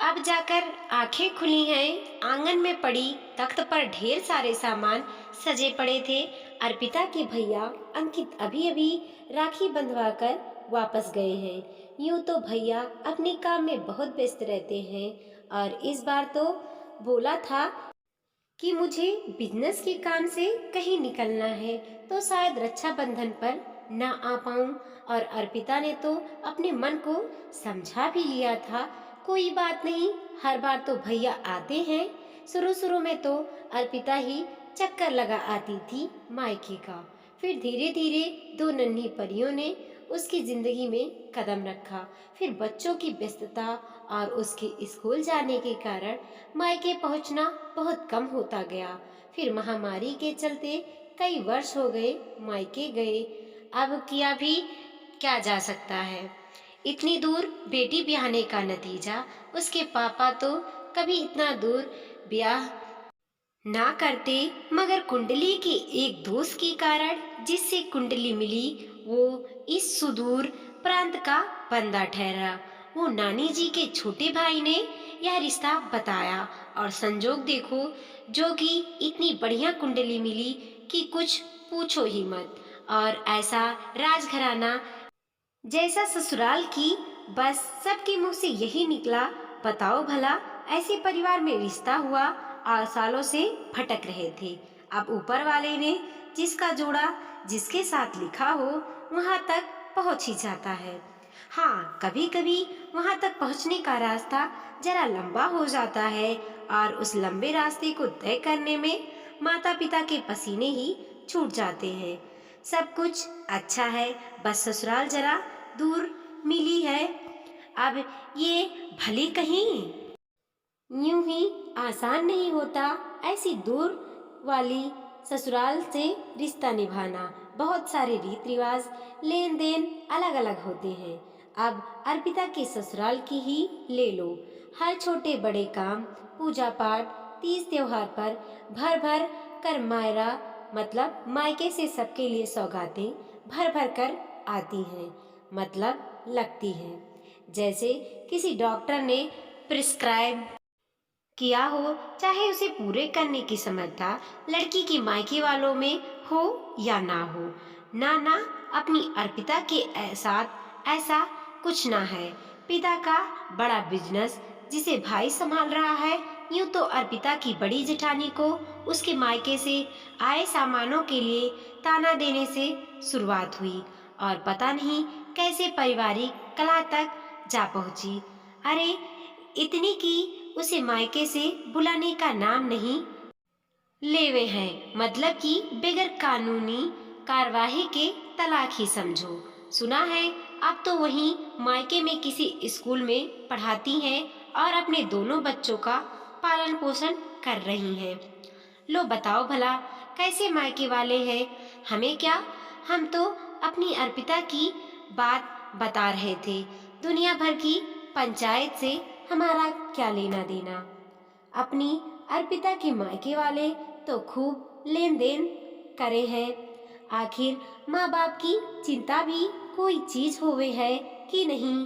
अब जाकर आंखें खुली हैं। आंगन में पड़ी तख्त पर ढेर सारे सामान सजे पड़े थे। अर्पिता के भैया अंकित अभी अभी राखी बंधवाकर वापस गए हैं। यूं तो भैया अपने काम में बहुत व्यस्त रहते हैं और इस बार तो बोला था कि मुझे बिजनेस के काम से कहीं निकलना है, तो शायद रक्षाबंधन पर ना आ पाऊं। और अर्पिता ने तो अपने मन को समझा भी लिया था, कोई बात नहीं, हर बार तो भैया आते हैं। शुरू शुरू में तो अर्पिता ही चक्कर लगा आती थी मायके का। फिर धीरे धीरे दो नन्ही परियों ने उसकी जिंदगी में कदम रखा। फिर बच्चों की व्यस्तता और उसके स्कूल जाने के कारण मायके पहुंचना बहुत कम होता गया। फिर महामारी के चलते कई वर्ष हो गए मायके गए। अब किया भी क्या जा सकता है। इतनी दूर बेटी ब्याहने का नतीजा, उसके पापा तो कभी इतना दूर ब्याह ना करते, मगर कुंडली के एक दोस्त के कारण जिससे कुंडली मिली, वो इस सुदूर प्रांत का बंदा ठहरा। वो नानी जी के छोटे भाई ने यह रिश्ता बताया और संजोग देखो, जो कि इतनी बढ़िया कुंडली मिली कि कुछ पूछो ही मत। और ऐसा राजघराना जैसा ससुराल की, बस सबके मुंह से यही निकला, बताओ भला ऐसे परिवार में रिश्ता हुआ और सालों से भटक रहे थे। अब ऊपर वाले ने जिसका जोड़ा जिसके साथ लिखा हो, वहां तक पहुंच ही जाता है। हाँ, कभी कभी वहां तक पहुंचने का रास्ता जरा लंबा हो जाता है और उस लंबे रास्ते को तय करने में माता पिता के पसीने ही छूट जाते हैं। सब कुछ अच्छा है, बस ससुराल जरा दूर मिली है। अब ये भले कहीं यूं ही आसान नहीं होता ऐसी दूर वाली ससुराल से रिश्ता निभाना। बहुत सारे रीत रिवाज, लेन देन अलग अलग होते हैं। अब अर्पिता के ससुराल की ही ले लो। हर छोटे बड़े काम, पूजा पाठ, तीज त्योहार पर भर भर कर मायरा मतलब मायके से सबके लिए सौगातें भर भर कर आती हैं, मतलब लगती हैं। जैसे किसी डॉक्टर ने प्रिस्क्राइब किया हो, चाहे उसे पूरे करने की समर्था लड़की के मायके वालों में हो या ना हो। ना ना, अपनी अर्पिता के साथ ऐसा कुछ ना है। पिता का बड़ा बिजनेस जिसे भाई संभाल रहा है। यूं तो अर्पिता की बड़ी जेठानी को उसके मायके से आए सामानों के लिए ताना देने से शुरुआत हुई और पता नहीं कैसे पारिवारिक कलह तक जा पहुंची। अरे इतनी की उसे मायके से बुलाने का नाम नहीं लेवे हैं, मतलब कि बगैर कानूनी कार्यवाही के तलाक ही समझो। सुना है अब तो वहीं मायके में किसी स्कूल में पढ़ाती हैं और अपने दोनों बच्चों का पालन पोषण कर रही हैं। लो बताओ भला कैसे मायके वाले हैं। हमें क्या, हम तो अपनी अर्पिता की बात बता रहे थे। दुनिया भर की पंचायत से हमारा क्या लेना देना। अपनी अर्पिता के मायके वाले तो खूब लेन देन करे हैं। आखिर माँ बाप की चिंता भी कोई चीज होवे है कि नहीं।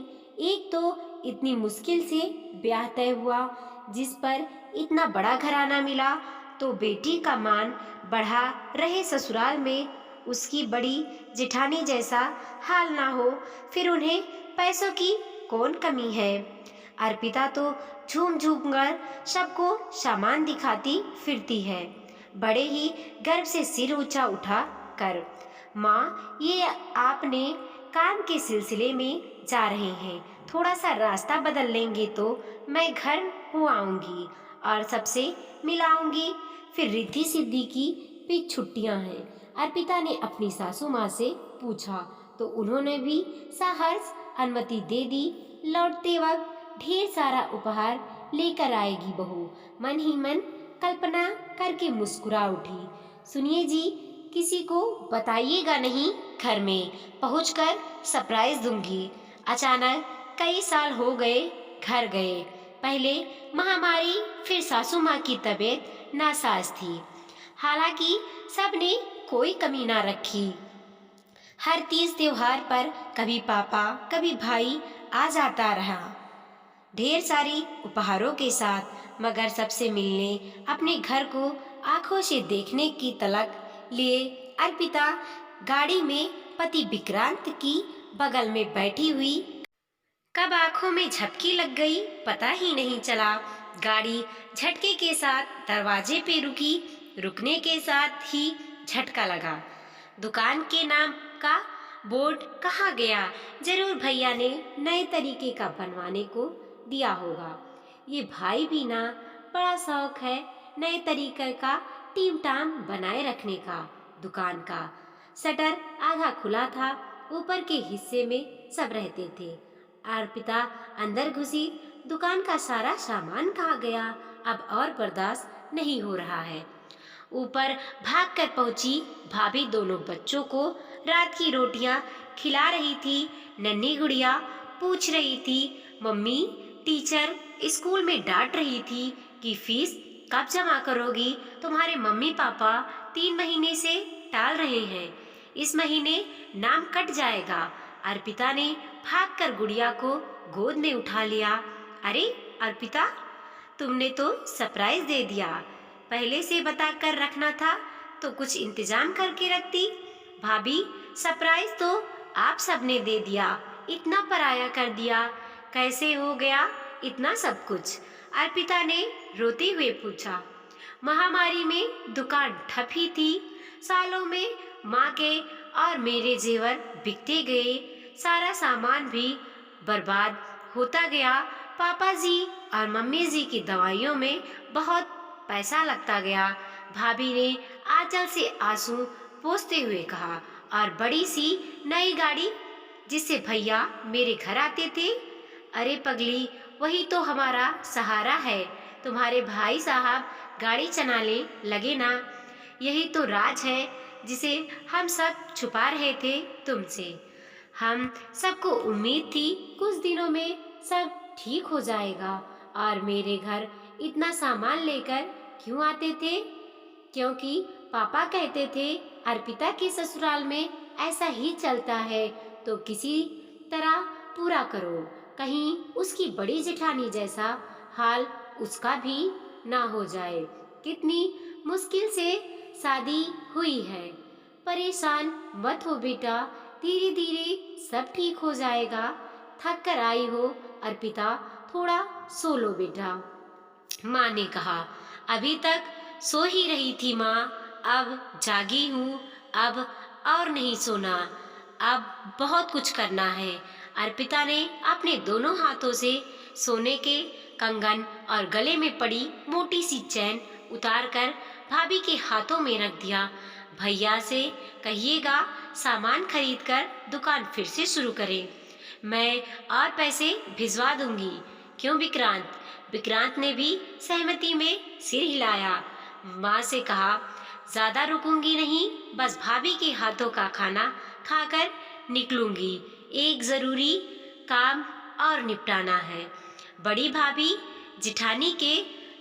एक तो इतनी मुश्किल से ब्याह तय हुआ, जिस पर इतना बड़ा घराना मिला, तो बेटी का मान बढ़ा रहे ससुराल में उसकी बड़ी जेठानी जैसा हाल ना हो, फिर उन्हें पैसों की कौन कमी है। अर्पिता तो झूम झूम कर सबको सामान दिखाती फिरती है, बड़े ही गर्व से सिर ऊंचा उठा कर। माँ, ये आपने काम के सिलसिले में जा रहे हैं, थोड़ा सा रास्ता बदल लेंगे तो मैं घर हो आऊंगी और सबसे मिलाऊंगी। फिर रिद्धि सिद्धि की भी छुट्टियां हैं। अर्पिता ने अपनी सासू माँ से पूछा तो उन्होंने भी सहर्ष अनुमति दे दी। लौटते वक्त ढेर सारा उपहार लेकर आएगी बहू, मन ही मन कल्पना करके मुस्कुरा उठी। सुनिए जी, किसी को बताइएगा नहीं, घर में पहुंचकर सरप्राइज दूंगी। अचानक कई साल हो गए घर गए। पहले महामारी, फिर सासू माँ की तबीयत नासाज थी। हालांकि सबने कोई कमी ना रखी। हर तीज त्योहार पर कभी पापा कभी भाई आ जाता रहा। ढेर सारी उपहारों के साथ, मगर सबसे मिलने, अपने घर को आंखों से देखने की तलक लिए अर्पिता गाड़ी में पति विक्रांत की बगल में बैठी हुई कब आंखों में झपकी लग गई पता ही नहीं चला। गाड़ी झटके के साथ दरवाजे पे रुकी। रुकने के साथ ही झटका लगा। दुकान के नाम का बोर्ड कहाँ गया? जरूर भैया ने नए तरीके का बनवाने को दिया होगा। ये भाई भी ना बड़ा शौक है नए तरीके का टीम टाम बनाए रखने का। दुकान का शटर आधा खुला था। ऊपर के हिस्से में सब रहते थे। अर्पिता अंदर घुसी। दुकान का सारा सामान कहाँ गया? अब और बर्दाश्त नहीं हो रहा है। ऊपर भागकर पहुंची भाभी दोनों बच्चों को रात की रोटियां खिला रही थी। नन्ही गुड़िया पूछ रही थी, मम्मी टीचर स्कूल में डांट रही थी कि फीस कब जमा करोगी? तुम्हारे मम्मी पापा 3 महीने से टाल रहे हैं। इस महीने नाम कट जाएगा। अर्पिता ने भागकर गुड़िया को गोद में उठा लिया। अरे अर्पिता, तुमने तो सरप्राइज दे दिया। पहले से बता कर रखना था तो कुछ इंतजाम करके रखती। भाभी, सरप्राइज तो आप सबने दे दिया, इतना पराया कर दिया। कैसे हो गया इतना सब कुछ? अर्पिता ने रोते हुए पूछा। महामारी में दुकान ठप ही थी। सालों में माँ के और मेरे जेवर बिकते गए। सारा सामान भी बर्बाद होता गया। पापा जी और मम्मी जी की दवाइयों में बहुत पैसा लगता गया। भाभी ने आंचल से आंसू पोंछते हुए कहा। और बड़ी सी नई गाड़ी जिससे भैया मेरे घर आते थे। अरे पगली, वही तो हमारा सहारा है। तुम्हारे भाई साहब गाड़ी चलाने लगे ना, यही तो राज है जिसे हम सब छुपा रहे थे तुमसे। हम सबको उम्मीद थी कुछ दिनों में सब ठीक हो जाएगा। और मेरे घर इतना सामान लेकर क्यों आते थे? क्योंकि पापा कहते थे अर्पिता के ससुराल में ऐसा ही चलता है तो किसी तरह पूरा करो, कहीं उसकी बड़ी जेठानी जैसा हाल उसका भी ना हो जाए। कितनी मुश्किल से शादी हुई है। परेशान मत हो बेटा, धीरे धीरे सब ठीक हो जाएगा। थक कर आई हो अर्पिता, थोड़ा सो लो बेटा। माँ ने कहा। अभी तक सो ही रही थी माँ, अब जागी हूँ। अब और नहीं सोना, अब बहुत कुछ करना है। अर्पिता ने अपने दोनों हाथों से सोने के कंगन और गले में पड़ी मोटी सी चैन उतारकर भाभी के हाथों में रख दिया। भैया से कहिएगा सामान खरीदकर दुकान फिर से शुरू करें। मैं और पैसे भिजवा दूंगी। क्यों विक्रांत? विक्रांत ने भी सहमति में सिर हिलाया। माँ से कहा, ज्यादा रुकूंगी नहीं, बस भाभी के हाथों का खाना खाकर निकलूंगी। एक जरूरी काम और निपटाना है। बड़ी भाभी जिठानी के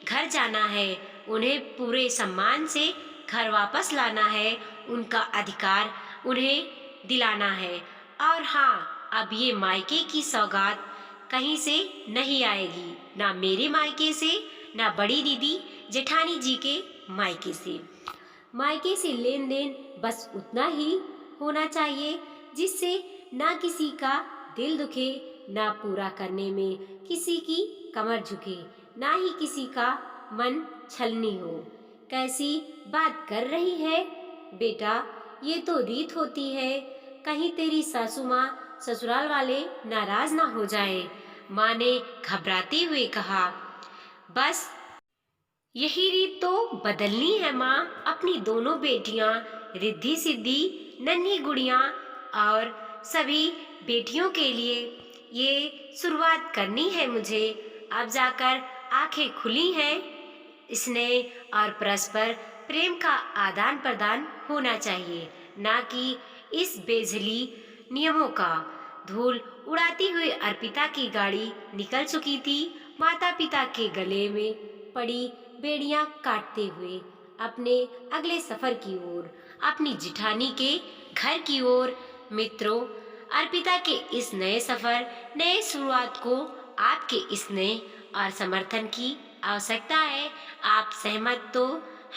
घर जाना है। उन्हें पूरे सम्मान से घर वापस लाना है। उनका अधिकार उन्हें दिलाना है। और हाँ, अब ये मायके की सौगात कहीं से नहीं आएगी, ना मेरे मायके से, ना बड़ी दीदी जेठानी जी के मायके से। मायके से लेन देन बस उतना ही होना चाहिए जिससे ना किसी का दिल दुखे, ना पूरा करने में किसी की कमर झुके, ना ही किसी का मन छलनी हो। कैसी बात कर रही है बेटा? ये तो रीत होती है। कहीं तेरी सासू माँ ससुराल वाले नाराज ना हो जाए। माँ ने घबराते हुए कहा। बस यही रीत तो बदलनी है माँ। अपनी दोनों बेटियाँ रिद्धि सिद्धि, नन्ही गुड़ियाँ और सभी बेटियों के लिए ये शुरुआत करनी है मुझे। अब जाकर आंखें खुली हैं। स्नेह और परस्पर प्रेम का आदान प्रदान होना चाहिए, ना कि इस बेझिली नियमों का। धूल उड़ाती हुई अर्पिता की गाड़ी निकल चुकी थी। माता पिता के गले में पड़ी बेड़ियां काटते हुए अपने अगले सफर की ओर, अपनी जिठानी के घर की ओर। मित्रों, अर्पिता के इस नए सफर, नए शुरुआत को आपके स्नेह और समर्थन की आवश्यकता है। आप सहमत तो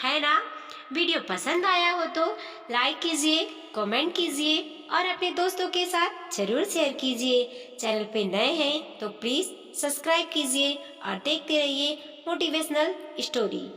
है ना? वीडियो पसंद आया हो तो लाइक कीजिए, कमेंट कीजिए और अपने दोस्तों के साथ जरूर शेयर कीजिए। चैनल पे नए हैं तो प्लीज सब्सक्राइब कीजिए और देखते रहिए मोटिवेशनल स्टोरी।